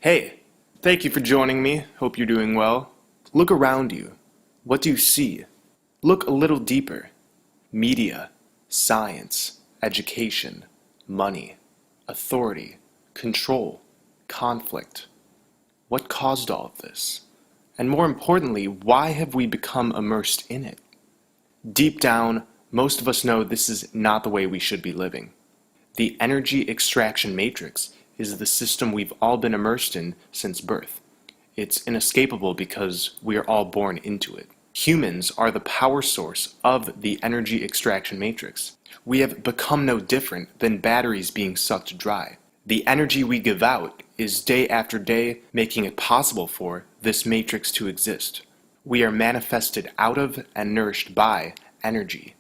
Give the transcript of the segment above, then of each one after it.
Hey, thank you for joining me. Hope you're doing well. Look around you. What do you see? Look a little deeper. Media, science, education, money, authority, control, conflict. What caused all of this? And more importantly, why have we become immersed in it? Deep down, most of us know this is not the way we should be living. The energy extraction matrix is the system we've all been immersed in since birth. It's inescapable because we are all born into it. Humans are the power source of the energy extraction matrix. We have become no different than batteries being sucked dry. The energy we give out is day after day making it possible for this matrix to exist. We are manifested out of and nourished by energy.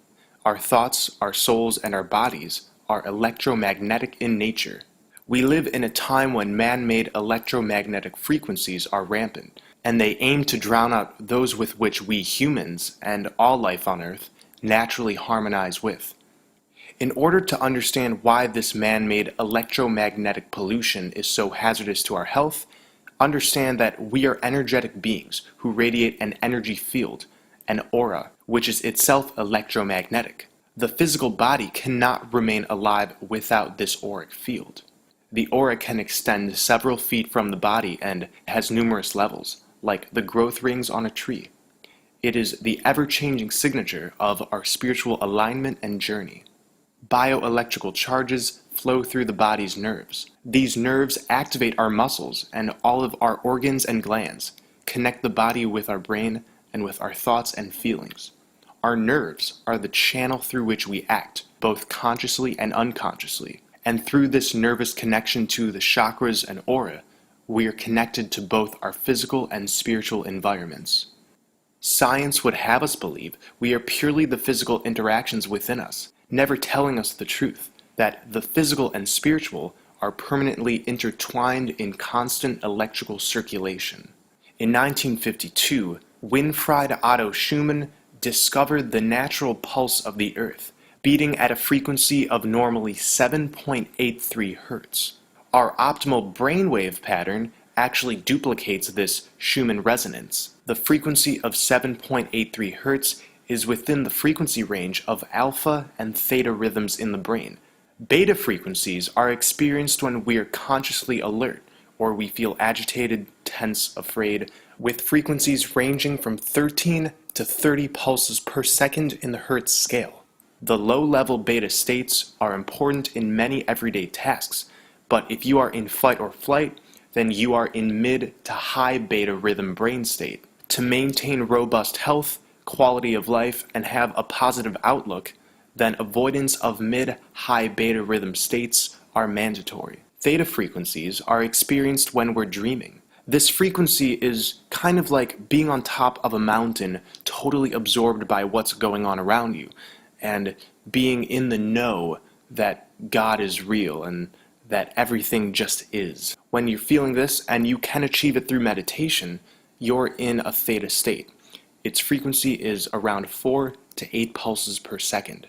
Our thoughts, our souls, and our bodies are electromagnetic in nature. We live in a time when man-made electromagnetic frequencies are rampant, and they aim to drown out those with which we humans, and all life on Earth, naturally harmonize with. In order to understand why this man-made electromagnetic pollution is so hazardous to our health, understand that we are energetic beings who radiate an energy field, an aura, which is itself electromagnetic. The physical body cannot remain alive without this auric field. The aura can extend several feet from the body and has numerous levels, like the growth rings on a tree. It is the ever-changing signature of our spiritual alignment and journey. Bioelectrical charges flow through the body's nerves. These nerves activate our muscles and all of our organs and glands, connect the body with our brain and with our thoughts and feelings. Our nerves are the channel through which we act, both consciously and unconsciously. And through this nervous connection to the chakras and aura, we are connected to both our physical and spiritual environments. Science would have us believe we are purely the physical interactions within us, never telling us the truth, that the physical and spiritual are permanently intertwined in constant electrical circulation. In 1952, Winfried Otto Schumann discovered the natural pulse of the Earth, beating at a frequency of normally 7.83 Hertz. Our optimal brainwave pattern actually duplicates this Schumann resonance. The frequency of 7.83 Hertz is within the frequency range of alpha and theta rhythms in the brain. Beta frequencies are experienced when we are consciously alert, or we feel agitated, tense, afraid, with frequencies ranging from 13 to 30 pulses per second in the Hertz scale. The low-level beta states are important in many everyday tasks, but if you are in fight or flight, then you are in mid to high beta rhythm brain state. To maintain robust health, quality of life, and have a positive outlook, then avoidance of mid-high beta rhythm states are mandatory. Theta frequencies are experienced when we're dreaming. This frequency is kind of like being on top of a mountain, totally absorbed by what's going on around you, and being in the know that God is real and that everything just is. When you're feeling this, and you can achieve it through meditation, you're in a theta state. Its frequency is around 4 to 8 pulses per second.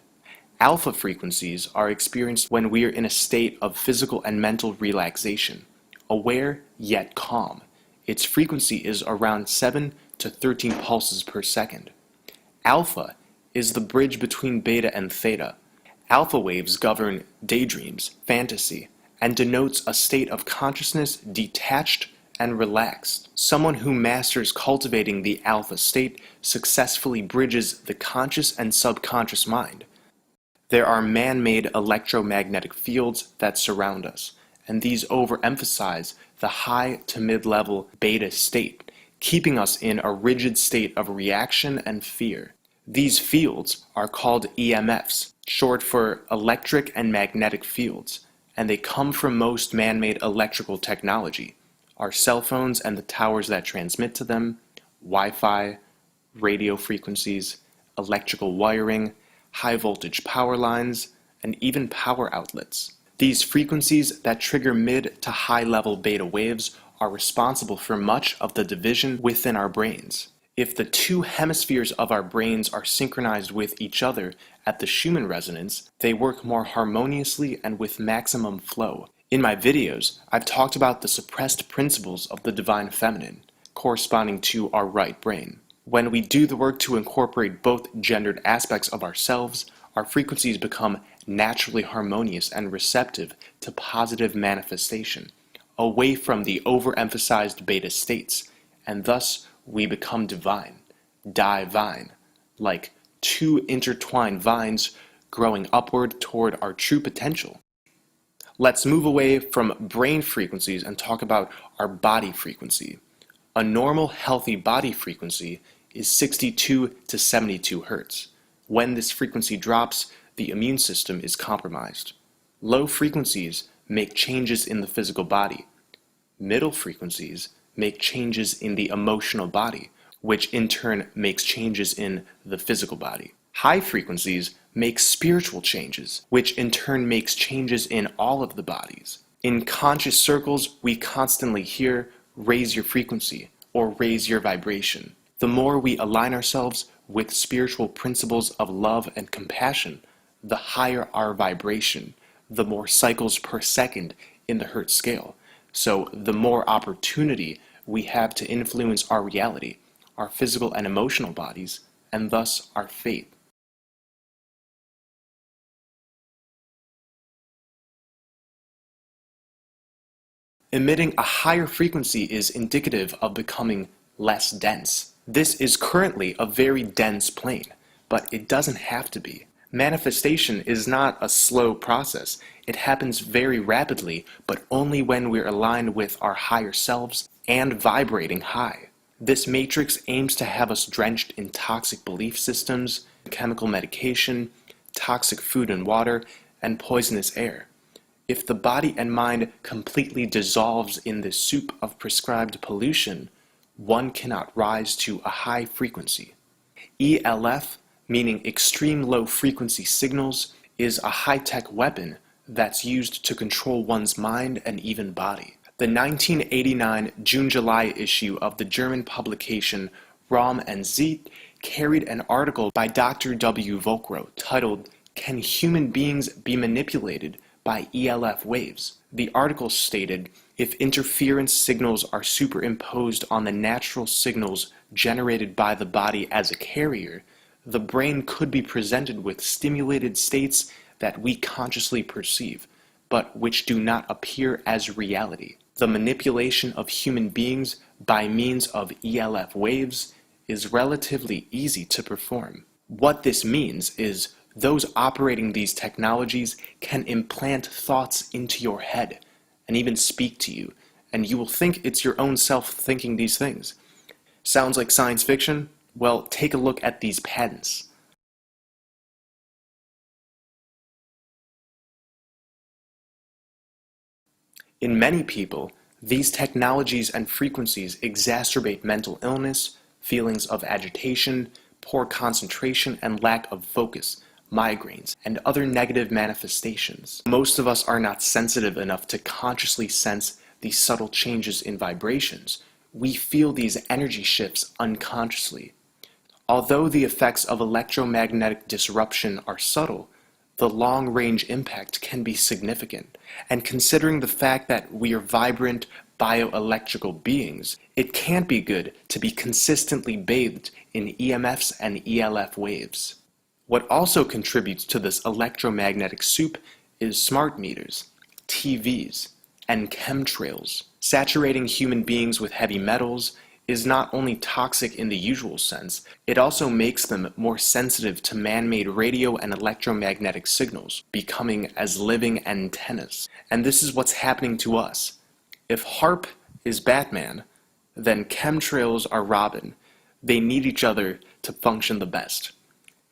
Alpha frequencies are experienced when we are in a state of physical and mental relaxation, aware yet calm. Its frequency is around 7 to 13 pulses per second. Alpha is the bridge between beta and theta. Alpha waves govern daydreams, fantasy, and denotes a state of consciousness detached and relaxed. Someone who masters cultivating the alpha state successfully bridges the conscious and subconscious mind. There are man-made electromagnetic fields that surround us, and these overemphasize the high to mid-level beta state, keeping us in a rigid state of reaction and fear. These fields are called EMFs, short for electric and magnetic fields, and they come from most man-made electrical technology, our cell phones and the towers that transmit to them, Wi-Fi, radio frequencies, electrical wiring, high-voltage power lines, and even power outlets. These frequencies that trigger mid to high-level beta waves are responsible for much of the division within our brains. If the two hemispheres of our brains are synchronized with each other at the Schumann resonance, they work more harmoniously and with maximum flow. In my videos, I've talked about the suppressed principles of the divine feminine, corresponding to our right brain. When we do the work to incorporate both gendered aspects of ourselves, our frequencies become naturally harmonious and receptive to positive manifestation, away from the overemphasized beta states, and thus we become divine, like two intertwined vines growing upward toward our true potential. Let's move away from brain frequencies and talk about our body frequency. A normal, healthy body frequency is 62 to 72 Hz. When this frequency drops, the immune system is compromised. Low frequencies make changes in the physical body. Middle frequencies make changes in the emotional body, which in turn makes changes in the physical body. High frequencies make spiritual changes, which in turn makes changes in all of the bodies. In conscious circles, we constantly hear, raise your frequency, or raise your vibration. The more we align ourselves with spiritual principles of love and compassion, the higher our vibration, the more cycles per second in the Hertz scale. So the more opportunity we have to influence our reality, our physical and emotional bodies, and thus our fate. Emitting a higher frequency is indicative of becoming less dense. This is currently a very dense plane, but it doesn't have to be. Manifestation is not a slow process. It happens very rapidly, but only when we're aligned with our higher selves and vibrating high. This matrix aims to have us drenched in toxic belief systems, chemical medication, toxic food and water, and poisonous air. If the body and mind completely dissolves in this soup of prescribed pollution, one cannot rise to a high frequency. ELF, meaning extreme low frequency signals, is a high-tech weapon that's used to control one's mind and even body. The 1989 June-July issue of the German publication Raum and Zeit carried an article by Dr. W. Volkrow titled, "Can Human Beings Be Manipulated by ELF Waves?" The article stated, if interference signals are superimposed on the natural signals generated by the body as a carrier, the brain could be presented with stimulated states that we consciously perceive, but which do not appear as reality. The manipulation of human beings by means of ELF waves is relatively easy to perform. What this means is those operating these technologies can implant thoughts into your head and even speak to you, and you will think it's your own self thinking these things. Sounds like science fiction? Well, take a look at these patents. In many people, these technologies and frequencies exacerbate mental illness, feelings of agitation, poor concentration and lack of focus, migraines, and other negative manifestations. Most of us are not sensitive enough to consciously sense these subtle changes in vibrations. We feel these energy shifts unconsciously. Although the effects of electromagnetic disruption are subtle, the long-range impact can be significant, and considering the fact that we are vibrant, bioelectrical beings, it can't be good to be consistently bathed in EMFs and ELF waves. What also contributes to this electromagnetic soup is smart meters, TVs, and chemtrails. Saturating human beings with heavy metals is not only toxic in the usual sense, it also makes them more sensitive to man-made radio and electromagnetic signals, becoming as living antennas. And this is what's happening to us. If HARP is Batman, then chemtrails are Robin. They need each other to function the best.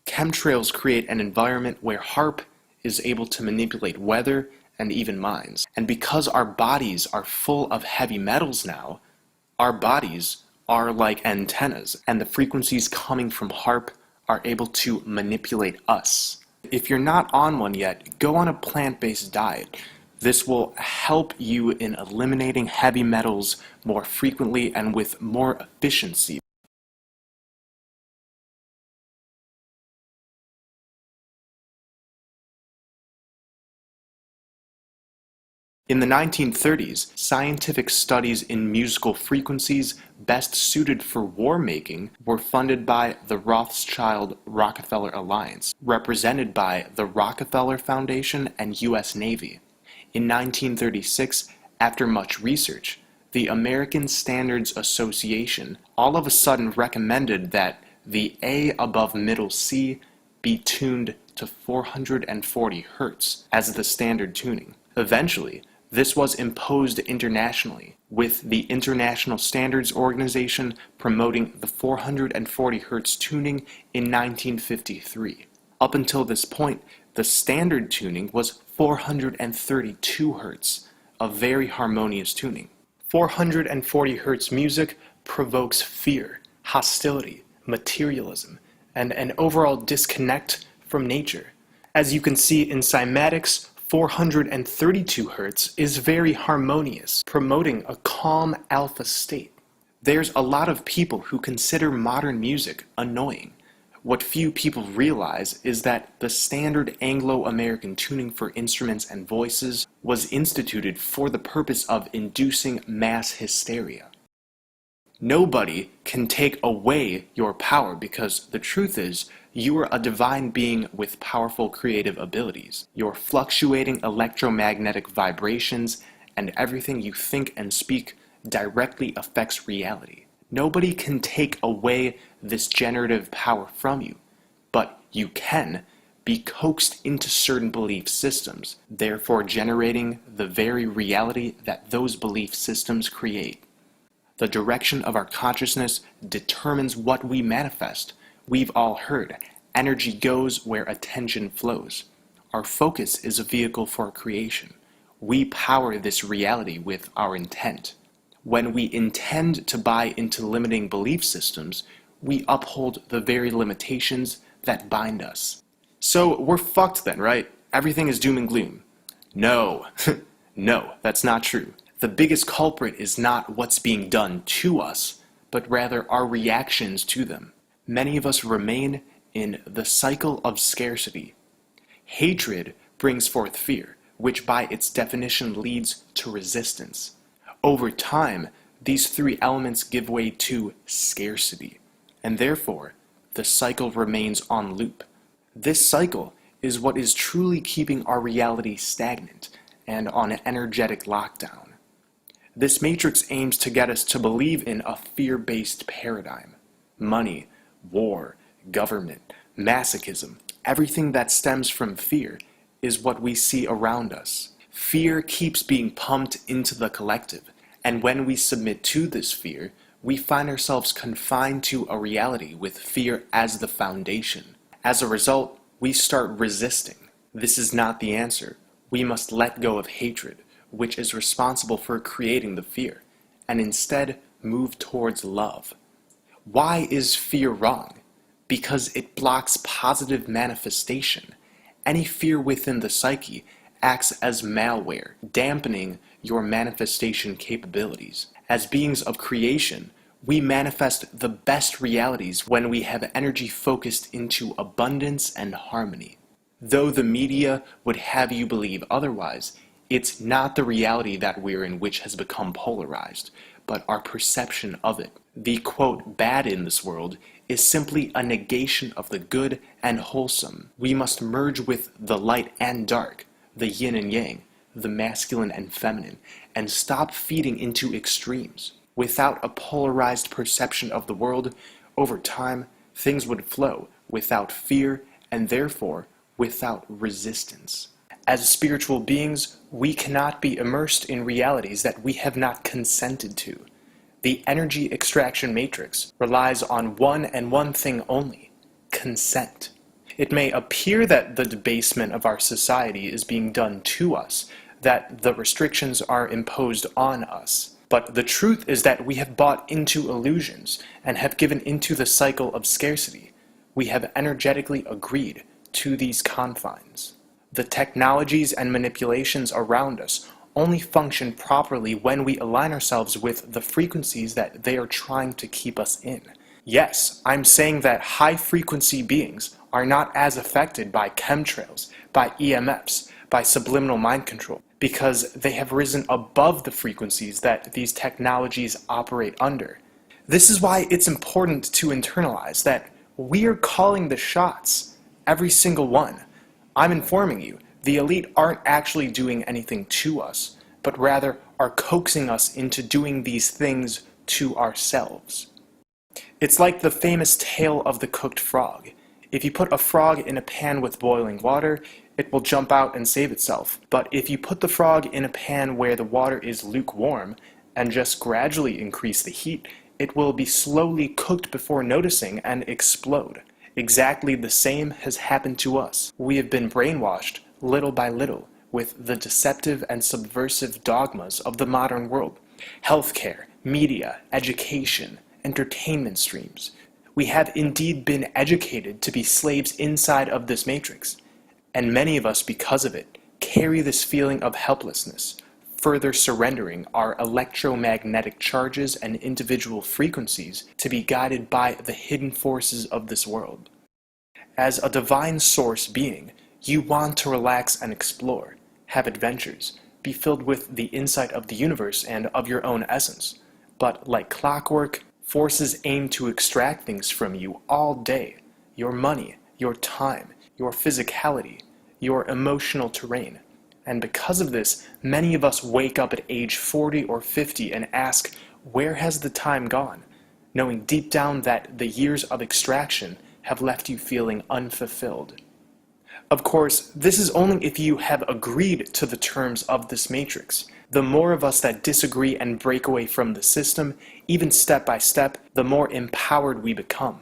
Chemtrails create an environment where HARP is able to manipulate weather and even minds. And because our bodies are full of heavy metals now, our bodies are like antennas, and the frequencies coming from HARP are able to manipulate us. If you're not on one yet, go on a plant-based diet. This will help you in eliminating heavy metals more frequently and with more efficiency. In the 1930s, scientific studies in musical frequencies best suited for war making were funded by the Rothschild-Rockefeller Alliance, represented by the Rockefeller Foundation and U.S. Navy. In 1936, after much research, the American Standards Association all of a sudden recommended that the A above middle C be tuned to 440 Hz as the standard tuning. Eventually, this was imposed internationally, with the International Standards Organization promoting the 440 Hz tuning in 1953. Up until this point, the standard tuning was 432 Hz, a very harmonious tuning. 440 Hz music provokes fear, hostility, materialism, and an overall disconnect from nature. As you can see in cymatics, 432 Hz is very harmonious, promoting a calm alpha state. There's a lot of people who consider modern music annoying. What few people realize is that the standard Anglo-American tuning for instruments and voices was instituted for the purpose of inducing mass hysteria. Nobody can take away your power because the truth is, you are a divine being with powerful creative abilities. Your fluctuating electromagnetic vibrations and everything you think and speak directly affects reality. Nobody can take away this generative power from you, but you can be coaxed into certain belief systems, therefore generating the very reality that those belief systems create. The direction of our consciousness determines what we manifest. We've all heard, energy goes where attention flows. Our focus is a vehicle for creation. We power this reality with our intent. When we intend to buy into limiting belief systems, we uphold the very limitations that bind us. So we're fucked then, right? Everything is doom and gloom. No, no, that's not true. The biggest culprit is not what's being done to us, but rather our reactions to them. Many of us remain in the cycle of scarcity. Hatred brings forth fear, which by its definition leads to resistance. Over time, these three elements give way to scarcity, and therefore, the cycle remains on loop. This cycle is what is truly keeping our reality stagnant and on an energetic lockdown. This matrix aims to get us to believe in a fear-based paradigm. Money, war, government, masochism, everything that stems from fear is what we see around us. Fear keeps being pumped into the collective, and when we submit to this fear, we find ourselves confined to a reality with fear as the foundation. As a result, we start resisting. This is not the answer. We must let go of hatred, which is responsible for creating the fear, and instead move towards love. Why is fear wrong? Because it blocks positive manifestation. Any fear within the psyche acts as malware, dampening your manifestation capabilities. As beings of creation, we manifest the best realities when we have energy focused into abundance and harmony. Though the media would have you believe otherwise, it's not the reality that we're in which has become polarized, but our perception of it. The quote, bad in this world is simply a negation of the good and wholesome. We must merge with the light and dark, the yin and yang, the masculine and feminine, and stop feeding into extremes. Without a polarized perception of the world, over time, things would flow without fear and therefore without resistance. As spiritual beings, we cannot be immersed in realities that we have not consented to. The energy extraction matrix relies on one and one thing only: consent. It may appear that the debasement of our society is being done to us, that the restrictions are imposed on us. But the truth is that we have bought into illusions and have given into the cycle of scarcity. We have energetically agreed to these confines. The technologies and manipulations around us only function properly when we align ourselves with the frequencies that they are trying to keep us in. Yes, I'm saying that high-frequency beings are not as affected by chemtrails, by EMFs, by subliminal mind control. because they have risen above the frequencies that these technologies operate under. This is why it's important to internalize that we are calling the shots, every single one. I'm informing you, the elite aren't actually doing anything to us, but rather are coaxing us into doing these things to ourselves. It's like the famous tale of the cooked frog. If you put a frog in a pan with boiling water, it will jump out and save itself. But if you put the frog in a pan where the water is lukewarm and just gradually increase the heat, it will be slowly cooked before noticing and explode. Exactly the same has happened to us. We have been brainwashed, little by little, with the deceptive and subversive dogmas of the modern world. Healthcare, media, education, entertainment streams. We have indeed been educated to be slaves inside of this matrix, and many of us, because of it, carry this feeling of helplessness, further surrendering our electromagnetic charges and individual frequencies to be guided by the hidden forces of this world. As a divine source being, you want to relax and explore, have adventures, be filled with the insight of the universe and of your own essence. But like clockwork, forces aim to extract things from you all day: your money, your time, your physicality, your emotional terrain. And because of this, many of us wake up at age 40 or 50 and ask, where has the time gone? Knowing deep down that the years of extraction have left you feeling unfulfilled. Of course, this is only if you have agreed to the terms of this matrix. The more of us that disagree and break away from the system, even step by step, the more empowered we become.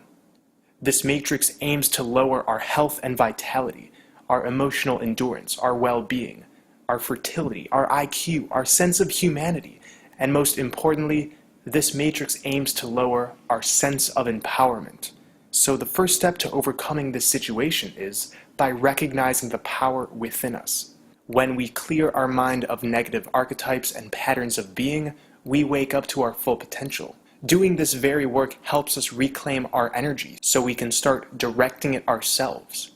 This matrix aims to lower our health and vitality, our emotional endurance, our well-being, our fertility, our IQ, our sense of humanity, and most importantly, this matrix aims to lower our sense of empowerment. So the first step to overcoming this situation is by recognizing the power within us. When we clear our mind of negative archetypes and patterns of being, we wake up to our full potential. Doing this very work helps us reclaim our energy so we can start directing it ourselves.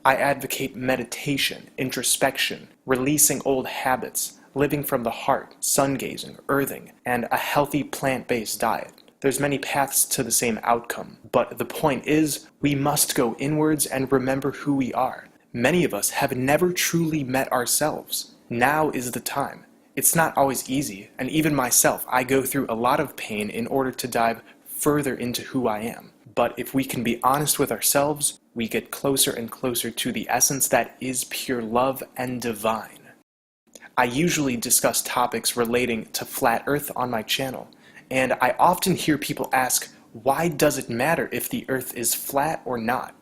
I advocate meditation, introspection, releasing old habits, living from the heart, sun gazing, earthing, and a healthy plant-based diet. There's many paths to the same outcome, but the point is, we must go inwards and remember who we are. Many of us have never truly met ourselves. Now is the time. It's not always easy, and even myself, I go through a lot of pain in order to dive further into who I am. But if we can be honest with ourselves, we get closer and closer to the essence that is pure love and divine. I usually discuss topics relating to flat earth on my channel, and I often hear people ask, why does it matter if the earth is flat or not?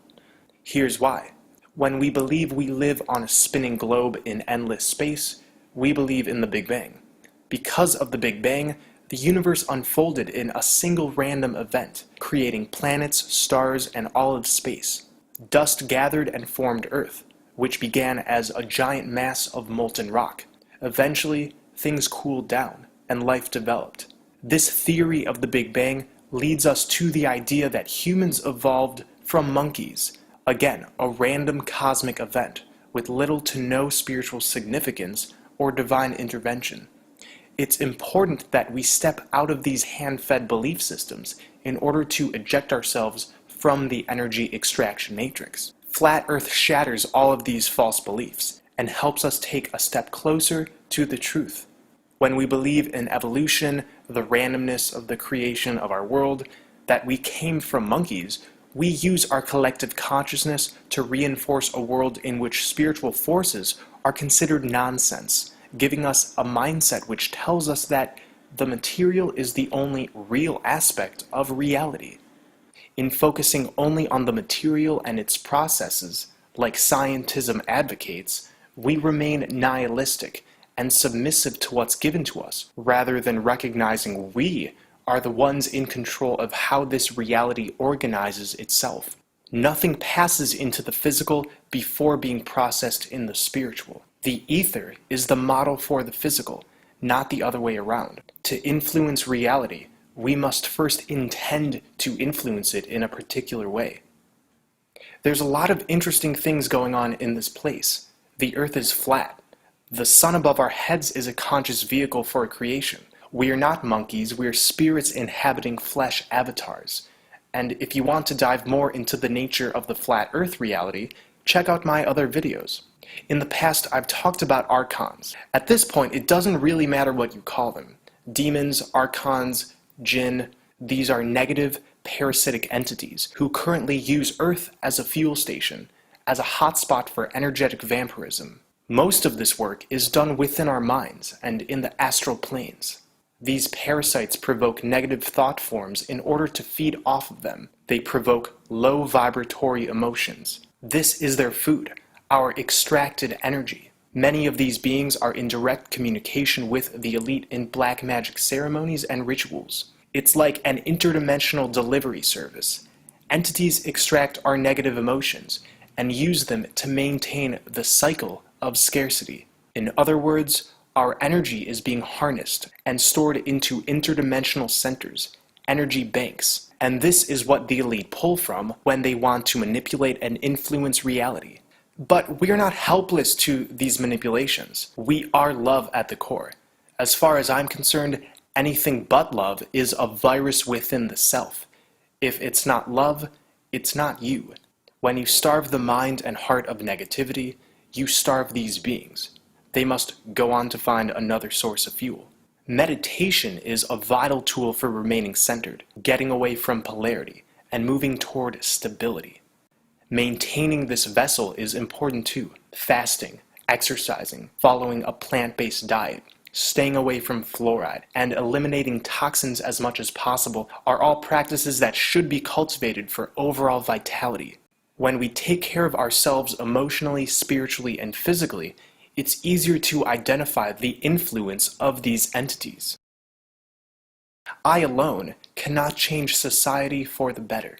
Here's why. When we believe we live on a spinning globe in endless space, we believe in the Big Bang. Because of the Big Bang, the universe unfolded in a single random event, creating planets, stars, and all of space. Dust gathered and formed Earth, which began as a giant mass of molten rock. Eventually, things cooled down, and life developed. This theory of the Big Bang leads us to the idea that humans evolved from monkeys. Again, a random cosmic event, with little to no spiritual significance or divine intervention. It's important that we step out of these hand-fed belief systems in order to eject ourselves from the energy extraction matrix. Flat Earth shatters all of these false beliefs and helps us take a step closer to the truth. When we believe in evolution, the randomness of the creation of our world, that we came from monkeys, we use our collective consciousness to reinforce a world in which spiritual forces are considered nonsense, giving us a mindset which tells us that the material is the only real aspect of reality. In focusing only on the material and its processes, like scientism advocates, we remain nihilistic and submissive to what's given to us, rather than recognizing we are the ones in control of how this reality organizes itself. Nothing passes into the physical before being processed in the spiritual. The ether is the model for the physical, not the other way around. To influence reality, we must first intend to influence it in a particular way. There's a lot of interesting things going on in this place. The earth is flat. The sun above our heads is a conscious vehicle for creation. We are not monkeys, we are spirits inhabiting flesh avatars. And if you want to dive more into the nature of the flat earth reality, check out my other videos. In the past, I've talked about archons. At this point, it doesn't really matter what you call them. Demons, archons, jinn, these are negative, parasitic entities who currently use Earth as a fuel station, as a hotspot for energetic vampirism. Most of this work is done within our minds and in the astral planes. These parasites provoke negative thought forms in order to feed off of them. They provoke low vibratory emotions. This is their food, our extracted energy. Many of these beings are in direct communication with the elite in black magic ceremonies and rituals. It's like an interdimensional delivery service. Entities extract our negative emotions and use them to maintain the cycle of scarcity. In other words, our energy is being harnessed and stored into interdimensional centers, energy banks, and this is what the elite pull from when they want to manipulate and influence reality. But we're not helpless to these manipulations. We are love at the core. As far as I'm concerned, anything but love is a virus within the self. If it's not love, it's not you. When you starve the mind and heart of negativity, you starve these beings. They must go on to find another source of fuel. Meditation is a vital tool for remaining centered, getting away from polarity, and moving toward stability. Maintaining this vessel is important too. Fasting, exercising, following a plant-based diet, staying away from fluoride, and eliminating toxins as much as possible are all practices that should be cultivated for overall vitality. When we take care of ourselves emotionally, spiritually, and physically, it's easier to identify the influence of these entities. I alone cannot change society for the better.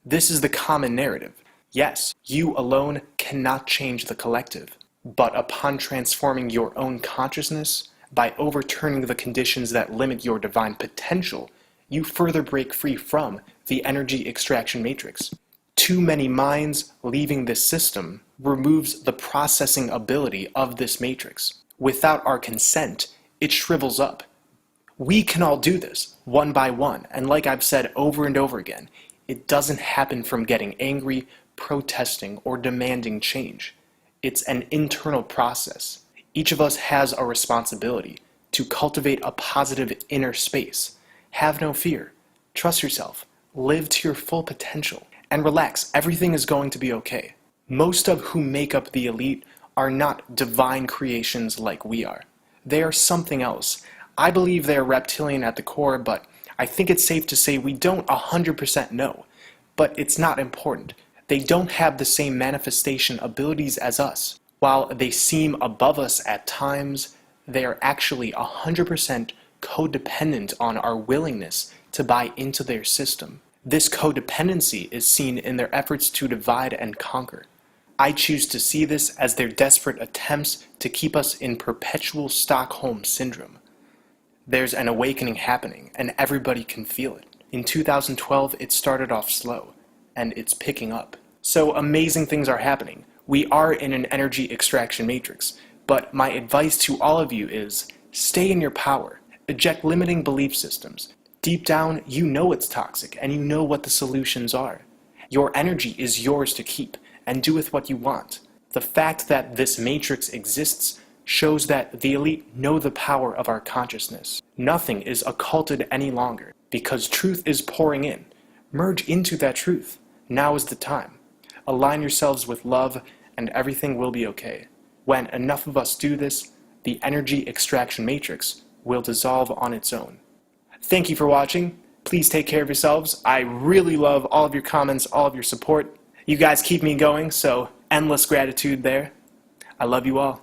This is the common narrative. Yes, you alone cannot change the collective, but upon transforming your own consciousness, by overturning the conditions that limit your divine potential, you further break free from the energy extraction matrix. Too many minds leaving this system removes the processing ability of this matrix. Without our consent, it shrivels up. We can all do this, one by one, and like I've said over and over again, it doesn't happen from getting angry, protesting, or demanding change. It's an internal process. Each of us has a responsibility to cultivate a positive inner space. Have no fear. Trust yourself. Live to your full potential. And relax, everything is going to be okay. Most of who make up the elite are not divine creations like we are. They are something else. I believe they are reptilian at the core, but I think it's safe to say we don't 100% know. But it's not important. They don't have the same manifestation abilities as us. While they seem above us at times, they are actually 100% codependent on our willingness to buy into their system. This codependency is seen in their efforts to divide and conquer. I choose to see this as their desperate attempts to keep us in perpetual Stockholm syndrome. There's an awakening happening, and everybody can feel it. In 2012, it started off slow, and it's picking up. So amazing things are happening. We are in an energy extraction matrix, but my advice to all of you is stay in your power, eject limiting belief systems. Deep down, you know it's toxic, and you know what the solutions are. Your energy is yours to keep, and do with what you want. The fact that this matrix exists shows that the elite know the power of our consciousness. Nothing is occulted any longer, because truth is pouring in. Merge into that truth. Now is the time. Align yourselves with love, and everything will be okay. When enough of us do this, the energy extraction matrix will dissolve on its own. Thank you for watching. Please take care of yourselves. I really love all of your comments, all of your support. You guys keep me going, so endless gratitude there. I love you all.